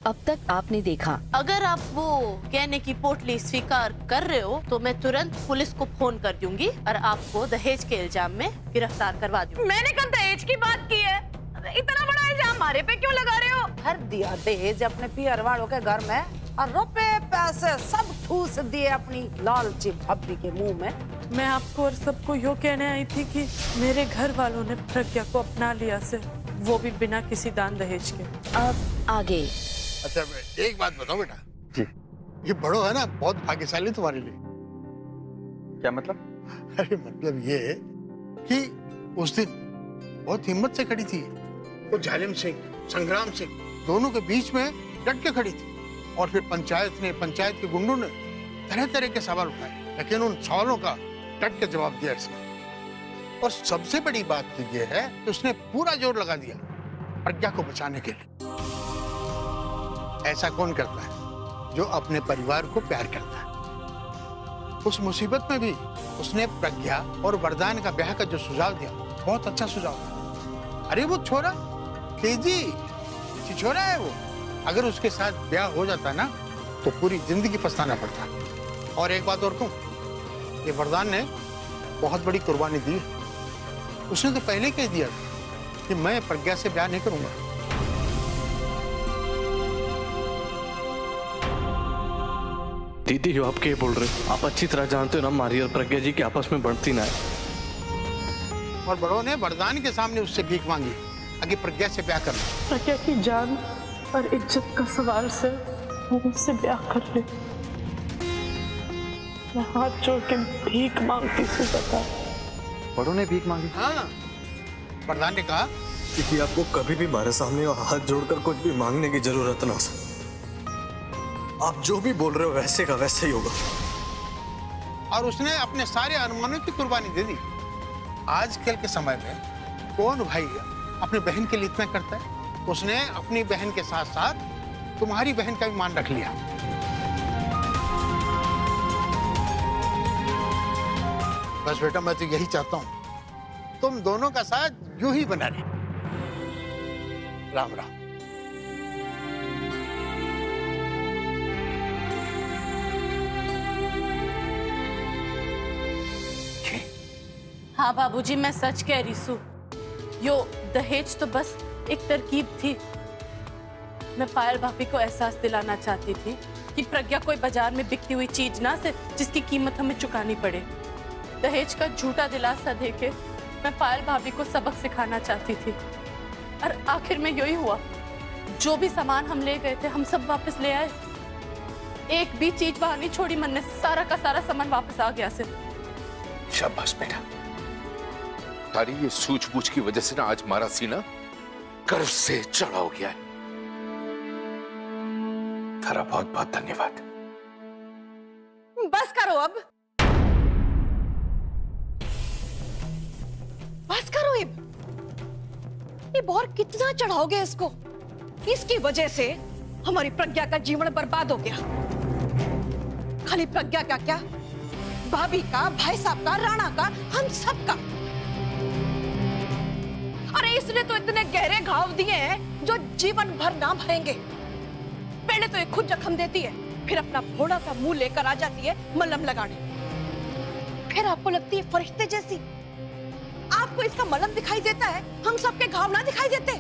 अब तक आपने देखा। अगर आप वो कहने की पोटली स्वीकार कर रहे हो तो मैं तुरंत पुलिस को फोन कर दूंगी और आपको दहेज के इल्जाम में गिरफ्तार करवा दूंगी। मैंने कब दहेज की बात की है? इतना बड़ा इल्जाम हमारे पे क्यों लगा रहे हो? भर दिया दहेज अपने पियर वालों के घर में और रुपए पैसे सब ठूस दिए अपनी लालची भाभी के मुंह में। मैं आपको और सबको यो कहने आई थी कि मेरे घर वालों ने प्रज्ञा को अपना लिया से, वो भी बिना किसी दान दहेज के। अब आगे। अच्छा एक बात बताओ बेटा जी। ये बड़ो है ना बहुत भाग्यशाली तुम्हारे लिए। क्या मतलब? अरे मतलब ये कि उस दिन बहुत हिम्मत से खड़ी थी वो, जालिम सिंह संग्राम सिंह दोनों के बीच में डट के खड़ी थी। और फिर पंचायत के गुंडों ने तरह तरह के सवाल उठाए, लेकिन उन सवालों का डट के जवाब दिया इसने। और सबसे बड़ी बात तो ये है कि उसने पूरा जोर लगा दिया प्रज्ञा को बचाने के लिए। ऐसा कौन करता है जो अपने परिवार को प्यार करता है। उस मुसीबत में भी उसने प्रज्ञा और वरदान का ब्याह का जो सुझाव दिया बहुत अच्छा सुझाव था। अरे वो छोरा तेजी छोरा है वो, अगर उसके साथ ब्याह हो जाता ना तो पूरी जिंदगी पछताना पड़ता। और एक बात और कहूं, ये वरदान ने बहुत बड़ी कुर्बानी दी। उसने तो पहले कह दिया कि मैं प्रज्ञा से ब्याह नहीं करूंगा। दीदी जो आप क्या बोल रहे हो? आप अच्छी तरह जानते हो ना मारी और प्रज्ञा जी की आपस में बढ़ती ना है। और बड़ों ने वरदान के सामने उससे भीख मांगी आगे प्रज्ञा से ब्याह करना। प्रज्ञा की जान और इज्जत का सवाल से वो मुझसे ब्याह कर ले। मैं हाथ जोड़ के भीख मांगती से बता। बड़ों ने भीख मांगी? हाँ, वरदान ने कहा कि आपको कभी भी हमारे सामने हाथ जोड़कर कुछ भी मांगने की जरूरत ना हो। आप जो भी बोल रहे हो वैसे का वैसे ही होगा। और उसने अपने सारे अनुमानों की कुर्बानी दे दी। आजकल के समय में कौन भाई अपनी बहन के लिए इतना करता है? उसने अपनी बहन के साथ साथ तुम्हारी बहन का भी मान रख लिया। बस बेटा मैं तो यही चाहता हूं तुम दोनों का साथ यूं ही बना रहे। राम राम। हाँ बाबूजी, मैं सच कह रही हूँ। यो दहेज तो बस एक तरकीब थी। मैं पायल भाभी को एहसास दिलाना चाहती थी कि प्रज्ञा कोई बाजार में बिकती हुई चीज ना से जिसकी कीमत हमें चुकानी पड़े। दहेज का झूठा दिलासा देके मैं पायल भाभी को सबक सिखाना चाहती थी और आखिर में यही हुआ। जो भी सामान हम ले गए थे हम सब वापस ले आए। एक भी चीज वहां नहीं छोड़ी मन ने। सारा का सारा सामान वापस आ गया सिर्फ। शाबाश बेटा, तारी ये सूझबूझ की वजह से ना आज हमारा सीना गर्व से चढ़ा हो गया है। तारा बहुत बहुत धन्यवाद। बस करो अब, बस करो। ये और कितना चढ़ाओगे इसको? इसकी वजह से हमारी प्रज्ञा का जीवन बर्बाद हो गया। खाली प्रज्ञा का क्या, भाभी का, भाई साहब का, राणा का, हम सब का। अरे इसने तो इतने गहरे घाव दिए हैं जो जीवन भर ना भरेंगे। पहले तो ये खुद जख्म देती है, फिर अपना थोड़ा सा मुंह लेकर आ जाती है मलहम लगाने। फिर आपको लगती है फरिश्ते जैसी। आपको इसका मलहम दिखाई देता है, हम सबके घाव ना दिखाई देते।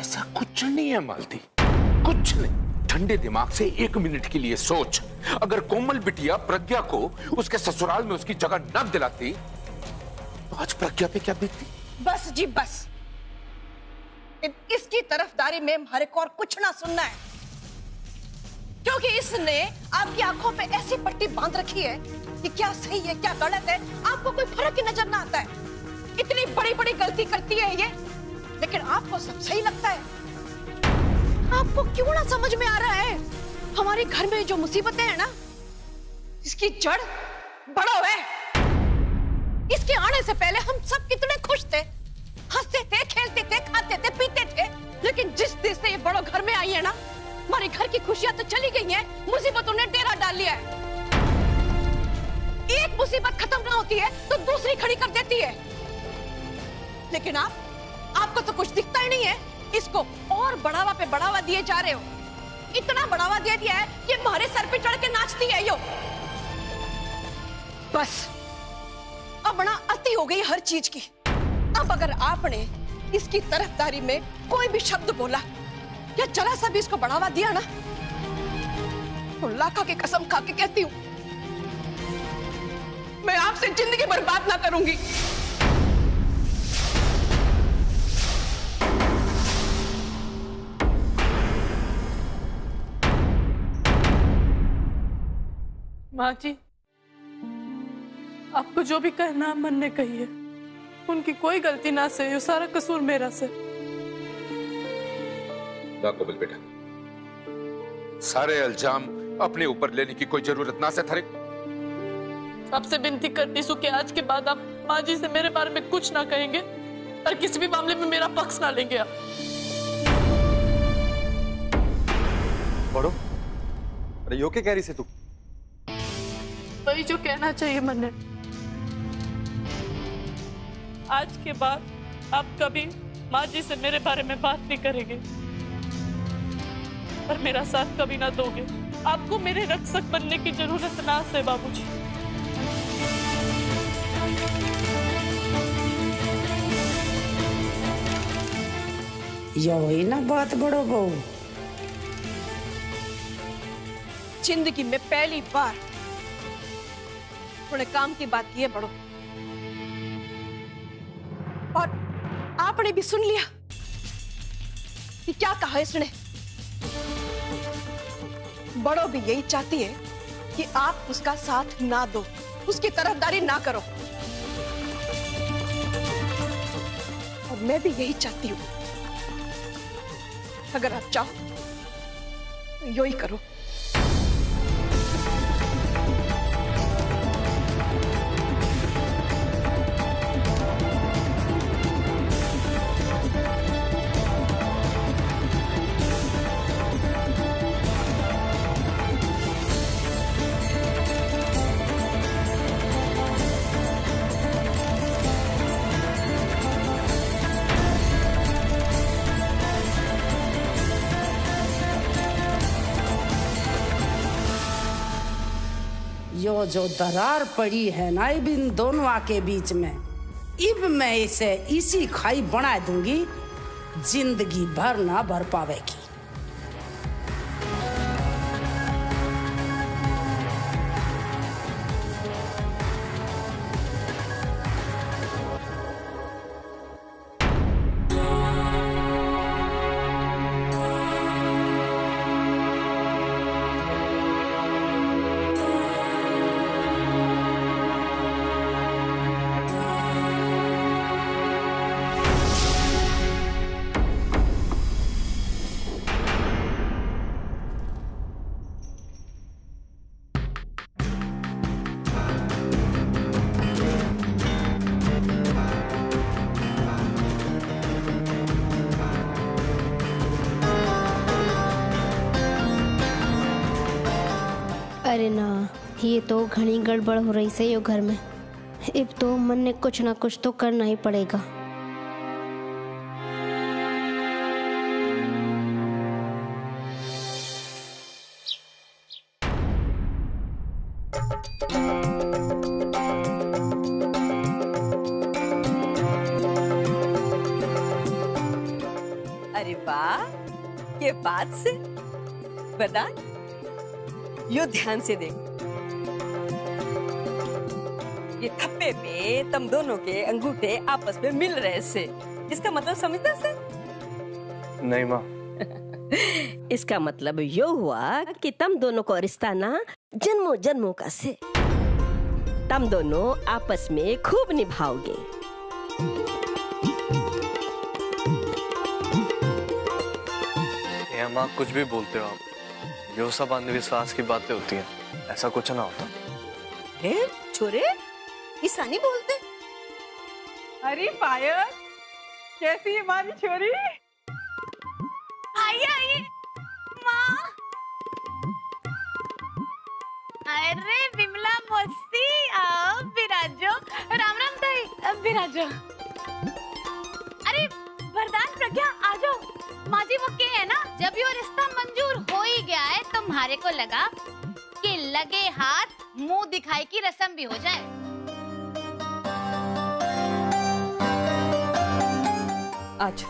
ऐसा कुछ नहीं है मालती, कुछ नहीं। ठंडे दिमाग से 1 मिनट के लिए सोच, अगर कोमल बिटिया प्रज्ञा को उसके ससुराल में उसकी जगह न दिलाती तो आज प्रज्ञा पे क्या बीतती? बस जी बस, इसकी तरफदारी में हमारे को और कुछ ना सुनना है, क्योंकि इसने आपकी आंखों पे ऐसी पट्टी बांध रखी है कि क्या सही है क्या गलत है आपको कोई फर्क ही नजर ना आता है। इतनी बड़ी बड़ी गलती करती है ये, लेकिन आपको सब सही लगता है। आपको क्यों ना समझ में आ रहा है हमारे घर में जो मुसीबतें हैं ना, इसकी जड़ बड़ो है। इसके आने से पहले हम सब कितने खुश थे, हंसते थे, खेलते थे, खाते थे, पीते थे। लेकिन जिस दिन से ये बड़ो घर में आई है ना, हमारे घर की खुशियां तो चली गई हैं, मुसीबतों ने डेरा डाल लिया है। एक मुसीबत खत्म ना होती है तो दूसरी खड़ी कर देती है। लेकिन आपको तो कुछ दिखता ही नहीं है। इसको और बढ़ावा पे बढ़ावा दिए जा रहे हो। इतना बढ़ावा दे दिया है कि हमारे सर पे चढ़ के नाचती है यो। बस अब बड़ा अति हो गई हर चीज की। अब अगर आपने इसकी तरफदारी में कोई भी शब्द बोला या जरा सा भी इसको बढ़ावा दिया ना, तो लाखा की कसम खा के कहती हूं, मैं आपसे जिंदगी बर्बाद ना करूंगी। माँ जी, आपको जो भी कहना मन ने कही है, उनकी कोई गलती ना से, ये सारा कसूर मेरा से। ना कोमल बेटा, सारे इल्जाम अपने ऊपर लेने की कोई जरूरत ना से थारे। आपसे विनती करती हूँ कि आज के बाद आप माँ जी से मेरे बारे में कुछ ना कहेंगे और किसी भी मामले में मेरा पक्ष ना लेंगे आप। बड़ो, अरे यो क्या कह रही से तू? वही जो कहना चाहिए मन ने। आज के बाद आप कभी माँ जी से मेरे बारे में बात नहीं करेंगे और मेरा साथ कभी ना दोगे। आपको मेरे रक्षक बनने की जरूरत ना है बाबूजी। यही ना बात बड़ो बहू। जिंदगी में पहली बार उन्होंने काम की बात की है बड़ो, और आपने भी सुन लिया कि क्या कहा इसने। बड़ो भी यही चाहती है कि आप उसका साथ ना दो, उसकी तरफदारी ना करो, और मैं भी यही चाहती हूं। अगर आप चाहो तो यो ही करो। यो जो दरार पड़ी है ना इब इन दोनों के बीच में, इब मैं इसे इसी खाई बना दूंगी, जिंदगी भर ना भर पावेगी। अरे ना, ये तो घनी गड़बड़ हो रही से यो घर में। अब तो मन ने कुछ ना कुछ तो करना ही पड़ेगा। अरे वाह, ये बात से बता, यो ध्यान से देख। ये थप्पे पे तुम दोनों के अंगूठे आपस में मिल रहे से, इसका मतलब समझते से? नहीं माँ। इसका मतलब यो हुआ कि तुम दोनों को रिश्ता ना जन्मों जन्मों का से, तुम दोनों आपस में खूब निभाओगे। ये माँ कुछ भी बोलते हो आप, यो सब अंधविश्वास की बातें होती हैं, ऐसा कुछ ना होता। हे छोरे, ऐसा नहीं बोलते। अरे पायल, कैसी है हमारी छोरी? आइए आइए माँ। अरे विमला मस्ती, आओ बिराजो। राम राम ताई, बिराजो। अरे वरदान प्रज्ञा, आ जाओ। माँ जी वो क्या है ना, जब ये रिश्ता मंजूर हो ही गया है तुम्हारे को लगा कि लगे हाथ मुंह दिखाई की रस्म भी हो जाए। आज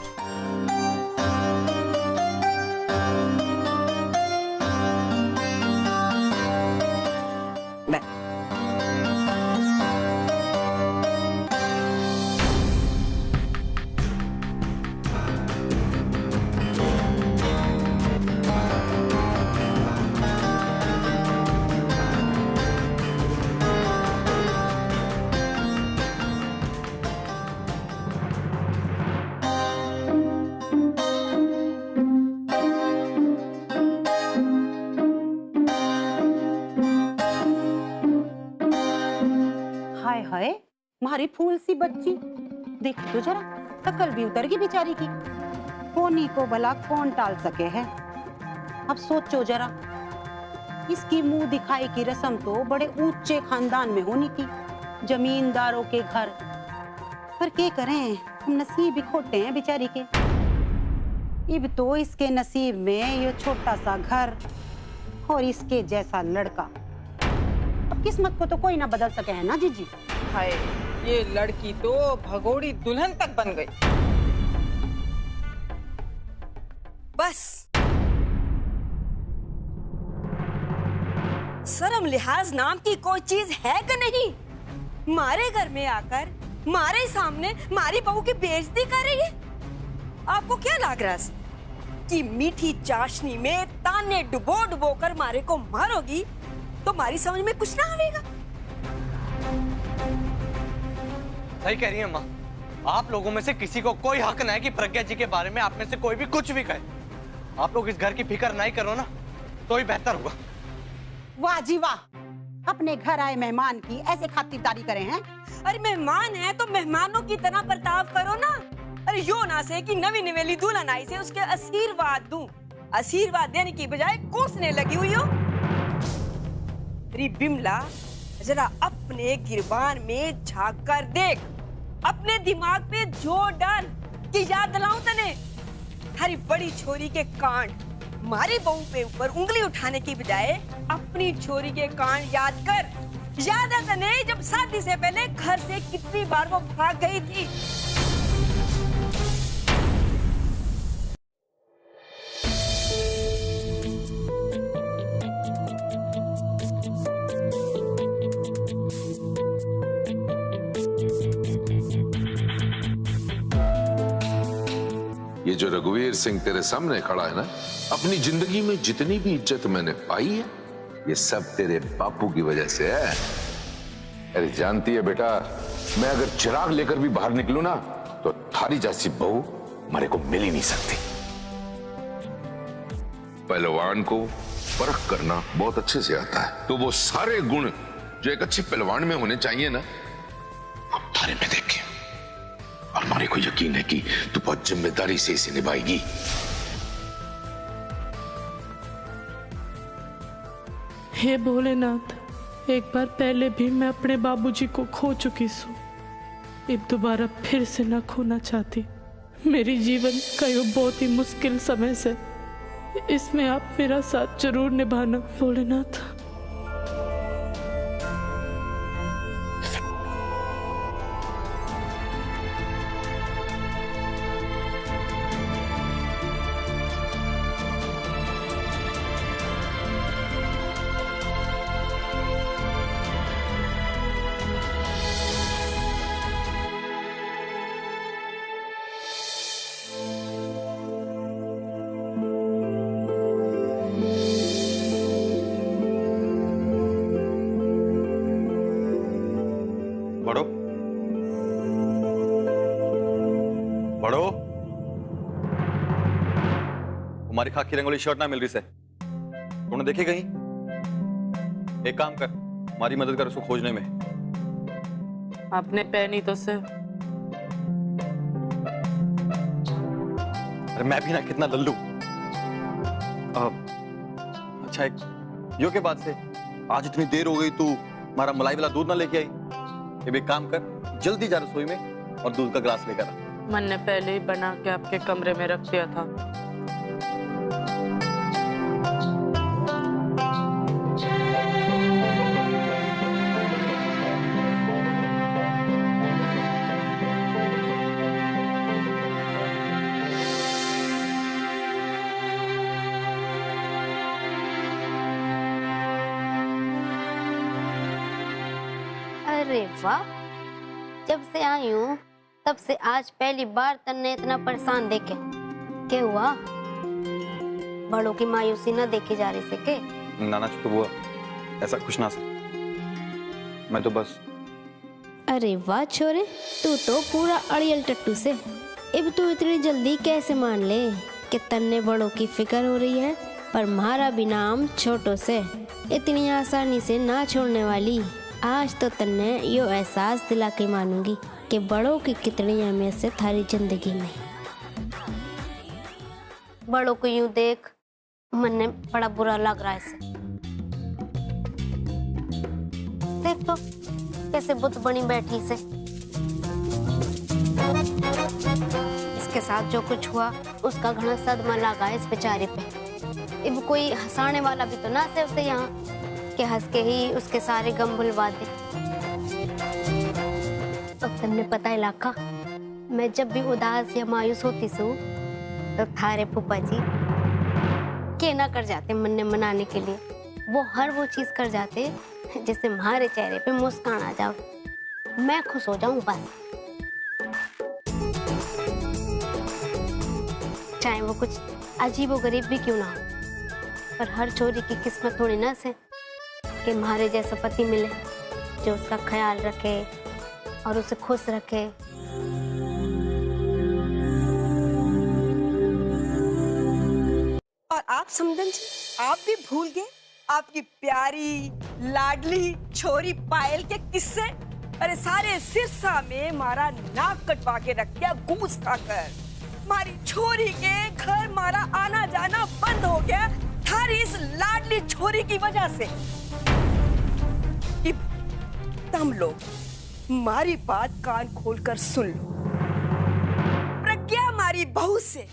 हाय मारी फूल सी बच्ची, देख तो जरा, टक्कर भी उतर गई बेचारी की। कोनी को भला कौन टाल सके है। अब सोचो जरा, इसकी मुंह दिखाई की रस्म तो बड़े ऊंचे खानदान में होनी थी, जमींदारों के घर। पर क्या करें, नसीब ही खोटे हैं बेचारी के। इब तो इसके नसीब में ये छोटा सा घर और इसके जैसा लड़का। अब किस्मत को तो कोई ना बदल सके है ना जीजी। हाय, ये लड़की तो भगोड़ी दुल्हन तक बन गई। बस शर्म लिहाज नाम की कोई चीज है कि नहीं? मारे घर में आकर मारे सामने मारी बहू की बेइज्जती कर रही है। आपको क्या लग रहा है कि मीठी चाशनी में ताने डुबो डुबो कर मारे को मारोगी तो मारी समझ में कुछ ना आएगा? सही कह रही है माँ। आप लोगों में से किसी को कोई हक नहीं है कि प्रज्ञा जी के बारे में आप में से कोई भी कुछ भी कहे। आप लोग इस घर की फिक्र नहीं करो ना तो ही बेहतर होगा। वाह जी वाह, अपने घर आए मेहमान की ऐसे खातिरदारी करे हैं। अरे मेहमान है तो मेहमानों की तरह बर्ताव करो ना। अरे यो ना से कि नवी निवेली दुल्हन आई से उसके आशीर्वाद दूं, आशीर्वाद देने की बजाय कोसने लगी हुई हो। बिमला, जरा अपने गिरबान में झांक कर देख, अपने दिमाग पे जोर डाल कि याद दिलाऊं तने। हरी बड़ी छोरी के कांड, मारी बहू पे ऊपर उंगली उठाने की बजाय अपनी छोरी के कांड याद कर। याद है तने जब शादी से पहले घर से कितनी बार वो भाग गई थी। ये जो रघुवीर सिंह तेरे सामने खड़ा है ना, अपनी जिंदगी में जितनी भी इज्जत मैंने पाई है ये सब तेरे बापू की वजह से है। अरे जानती है बेटा, मैं अगर चिराग लेकर भी बाहर निकलूं ना तो थारी जैसी बहू हमारे को मिल ही नहीं सकती। पहलवान को परख करना बहुत अच्छे से आता है, तो वो सारे गुण जो एक अच्छे पहलवान में होने चाहिए ना, वो थारे में देखे। और हमारे को यकीन है कि तू बहुत जिम्मेदारी से इसे निभाएगी। हे भोलेनाथ, एक बार पहले भी मैं अपने बाबूजी को खो चुकी हूँ, अब दोबारा फिर से न खोना चाहती। मेरी जीवन का ये बहुत ही मुश्किल समय से, इसमें आप मेरा साथ जरूर निभाना भोलेनाथ। बड़ो, बड़ो, तुम्हारी खाकी रंगोली शर्ट ना मिल रही से, तूने देखी कहीं? एक काम कर, हमारी मदद कर उसको खोजने में। आपने पहनी तो से। अरे मैं भी ना कितना लल्लू। अच्छा, एक यो के बाद से आज इतनी देर हो गई, तू हमारा मलाई वाला दूध ना लेके आई। एक काम कर, जल्दी जा रसोई में और दूध का ग्लास लेकर आ। मन ने पहले ही बना के आपके कमरे में रख दिया था। अरे वाह, जब से आई हूँ तब से आज पहली बार तन्ने इतना परेशान देखे। क्या हुआ? बड़ों की मायूसी ना देखी जा रही से के? नाना छोटू बुआ, ऐसा कुछ ना सर, मैं तो बस। अरे वाह छोरे, तू तो पूरा अड़ियल टट्टू से। अब तू इतनी जल्दी कैसे मान ले कि तन्ने बड़ों की फिक्र हो रही है, पर मारा भी नाम छोटों से इतनी आसानी से ना छोड़ने वाली। आज तो तन्ने यो एहसास दिला के मानूंगी कि बड़ों की कितनी अहमियत से थारी जिंदगी में। बड़ों को यूं देख मन में बड़ा बुरा लग रहा है इसे। देख तो कैसे बुत बनी बैठी से। इसके साथ जो कुछ हुआ उसका घना सदमा लगा इस बेचारे पे। अब कोई हंसाने वाला भी तो ना से उसे यहाँ कि हंस के ही उसके सारे गम भुलवा दे। अब तुमने पता है लाखा, मैं जब भी उदास या मायूस होती सू तो थारे फूफा जी के ना कर जाते मन मनाने के लिए। वो हर वो चीज कर जाते जिससे हमारे चेहरे पे मुस्कान आ जाओ, मैं खुश हो जाऊं बस। चाहे वो कुछ अजीबोगरीब भी क्यों ना हो, पर हर छोरी की किस्मत थोड़ी ना से कि हमारे जैसा पति मिले जो उसका ख्याल रखे और उसे खुश रखे। और आप समझन जी, आप भी भूल गए आपकी प्यारी लाडली छोरी पायल के किस्से। अरे सारे सिरसा में मारा नाक कटवा के रख दिया घूस खाकर। मारी छोरी के घर मारा आना जाना बंद हो गया थारी इस लाडली छोरी की वजह से। तुम लोग मारी बात कान खोलकर सुन लो। प्रज्ञा मारी बहू से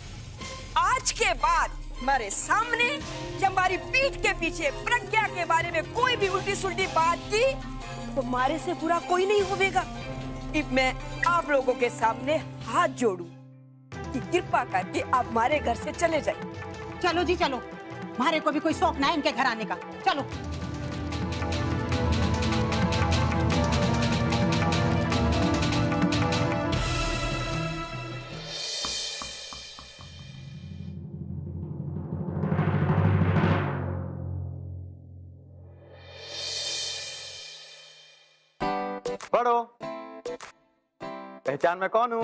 आज के बाद हमारे सामने या हमारी पीठ के पीछे प्रज्ञा के बारे में कोई भी उल्टी सुल्टी बात की तो मारे से बुरा कोई नहीं होगा। अब मैं आप लोगों के सामने हाथ जोड़ू कि कृपा करके आप हमारे घर से चले जाइए। चलो जी चलो, हमारे को भी कोई शौक ना है इनके घर आने का। चलो। पढ़ो, पहचान मैं कौन हूं?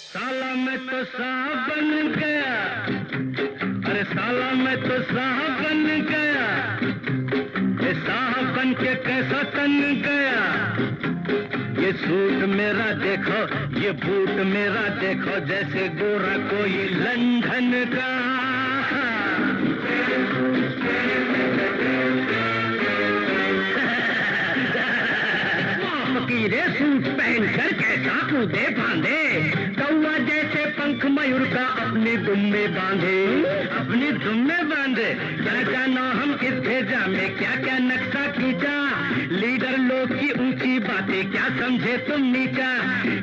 साला मैं तो सांप बन गया, अरे साला मैं तो सांप बन गया, ये सांप बन के कैसा तन गया। ये सूट मेरा देखो, ये बूट मेरा देखो, जैसे गोरा कोई लंदन का। रे सूट पहनकर कैसा कूदे फांदे, कौवा जैसे पंख मयूर का अपनी दुम में बांधे, अपनी दुम में बांधे। क्या जानो हम इस भेजा में क्या क्या नक्शा खींचा, लीडर लोग की ऊंची बातें क्या समझे तुम नीचा,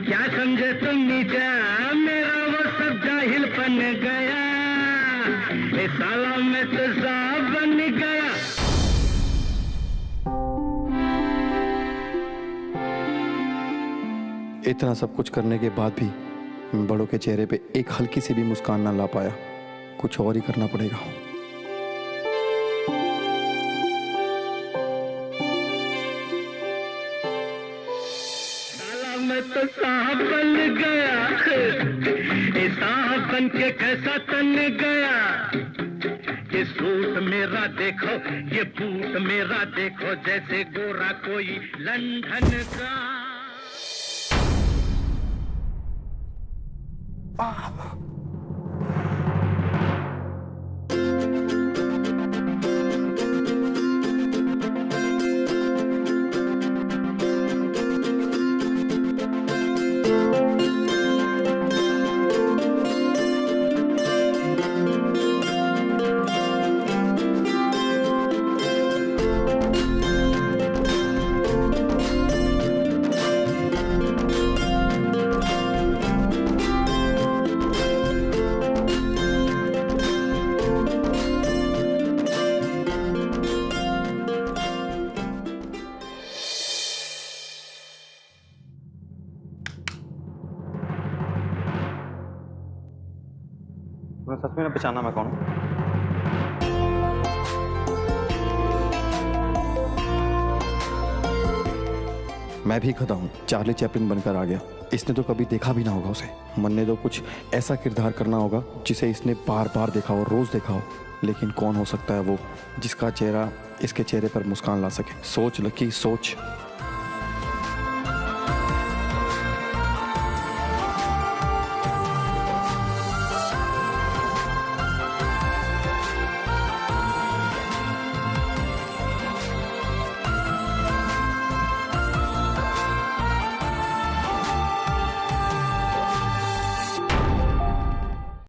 क्या समझे तुम नीचा। मेरा वो सब जाहिल बन गया, ए साला मैं तो सांप बन गया। इतना सब कुछ करने के बाद भी मैं बड़ों के चेहरे पे एक हल्की सी भी मुस्कान ना ला पाया। कुछ और ही करना पड़ेगा। साला मैं तो सांप बन गया, ये सांप बन के कैसा तन गया। ये सूट मेरा देखो, ये बूट मेरा देखो, जैसे गोरा कोई लंदन का। तुम्हें सच में ना पहचाना मैं कौन हूँ? मैं भी खड़ा हूँ, चार्ली चैपलिन बनकर आ गया। इसने तो कभी देखा भी ना होगा उसे। मन ने तो कुछ ऐसा किरदार करना होगा जिसे इसने बार बार देखा हो, रोज देखा हो। लेकिन कौन हो सकता है वो जिसका चेहरा इसके चेहरे पर मुस्कान ला सके? सोच लकी, सोच।